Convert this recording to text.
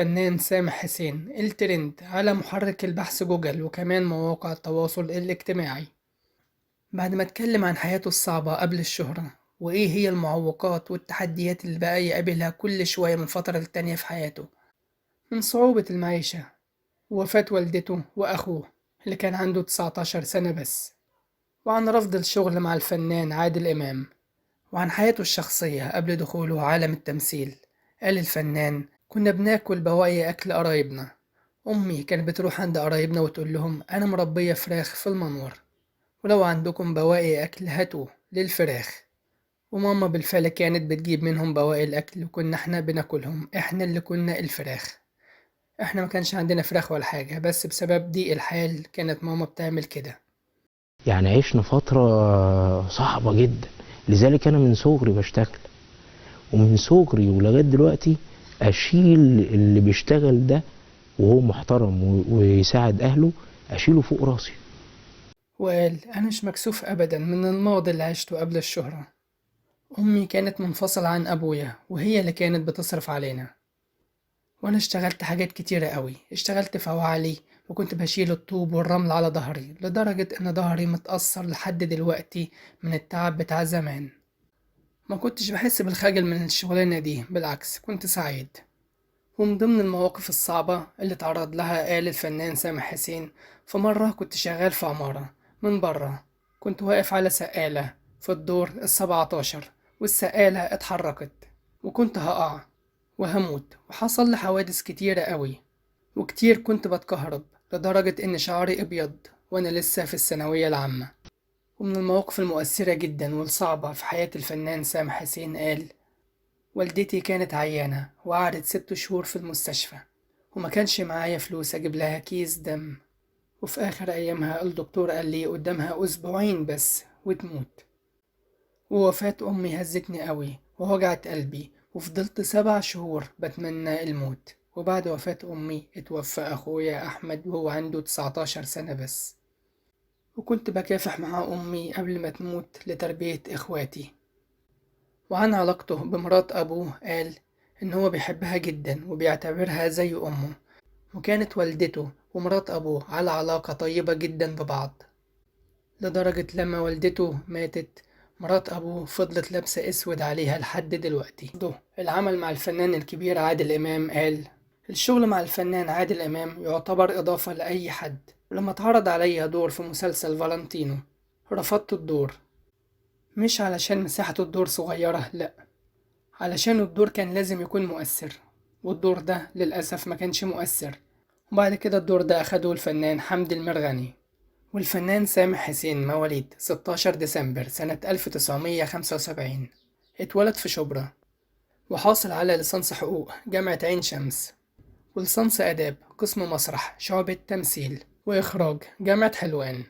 فنان سامح حسين الترند على محرك البحث جوجل وكمان مواقع التواصل الاجتماعي. بعد ما اتكلم عن حياته الصعبة قبل الشهرة وإيه هي المعوقات والتحديات اللي بقى يقابلها كل شوية من فترة للتانية في حياته، من صعوبة المعيشة ووفاة والدته وأخوه اللي كان عنده 19 سنة بس، وعن رفض الشغل مع الفنان عادل إمام، وعن حياته الشخصية قبل دخوله عالم التمثيل. قال الفنان: كنا بناكل بواقي أكل قرايبنا. أمي كانت بتروح عند قرايبنا وتقول لهم أنا مربية فراخ في المنور، ولو عندكم بواقي أكل هاتوه للفراخ. وماما بالفعل كانت بتجيب منهم بواقي الأكل وكنا احنا بناكلهم، احنا اللي كنا الفراخ. احنا ما كانش عندنا فراخ ولا حاجة، بس بسبب ضيق الحال كانت ماما بتعمل كده. يعني عشنا فترة صعبة جدا، لذلك أنا من صغري بشتغل، ومن صغري ولغاية دلوقتي أشيل اللي بيشتغل ده وهو محترم ويساعد أهله، أشيله فوق راسي. وقال: أنا مش مكسوف أبدا من الماضي اللي عشته قبل الشهرة. أمي كانت منفصلة عن أبويا وهي اللي كانت بتصرف علينا، وأنا اشتغلت حاجات كتيرة قوي. اشتغلت في عوالي وكنت بشيل الطوب والرمل على ظهري لدرجة إن ظهري متأثر لحد دلوقتي من التعب بتاع زمان. ما كنتش بحس بالخجل من الشغلانة دي، بالعكس كنت سعيد. ومن ضمن المواقف الصعبة اللي تعرض لها قال الفنان سامح حسين: في مرة كنت شغال في عمارة من برا، كنت واقف على سقالة في الدور ال17 والسقالة اتحركت وكنت هقع وهموت، وحصل لي حوادث كتيرة قوي وكتير كنت بتكهرب لدرجة إن شعري أبيض وأنا لسه في الثانوية العامة. ومن المواقف المؤثرة جدا والصعبة في حياة الفنان سامح حسين قال: والدتي كانت عيانة وقعدت 6 شهور في المستشفى، وما كانش معايا فلوس أجيب لها كيس دم، وفي آخر أيامها الدكتور قال لي قدامها أسبوعين بس وتموت. ووفاة أمي هزتني قوي ووجعت قلبي، وفضلت 7 شهور بتمنى الموت. وبعد وفاة أمي اتوفى أخويا أحمد وهو عنده 19 سنة بس، وكنت بكافح مع أمي قبل ما تموت لتربية إخواتي. وعن علاقته بمرات أبوه قال إن هو بيحبها جدا وبيعتبرها زي أمه، وكانت والدته ومرات أبوه على علاقة طيبة جدا ببعض، لدرجة لما والدته ماتت مرات أبوه فضلت لابسة أسود عليها لحد دلوقتي. العمل مع الفنان الكبير عادل إمام قال: الشغل مع الفنان عادل إمام يعتبر إضافة لأي حد، ولما اتعرض عليا دور في مسلسل فالنتينو رفضت الدور، مش علشان مساحة الدور صغيرة، لأ، علشان الدور كان لازم يكون مؤثر، والدور ده للأسف ما كانش مؤثر. وبعد كده الدور ده أخده الفنان حمدي المرغني. والفنان سامح حسين مواليد 16 ديسمبر سنة 1975، اتولد في شبرا، وحاصل على ليسانس حقوق جامعة عين شمس، وليسانس آداب قسم مسرح شعبة تمثيل وإخراج جامعة حلوان.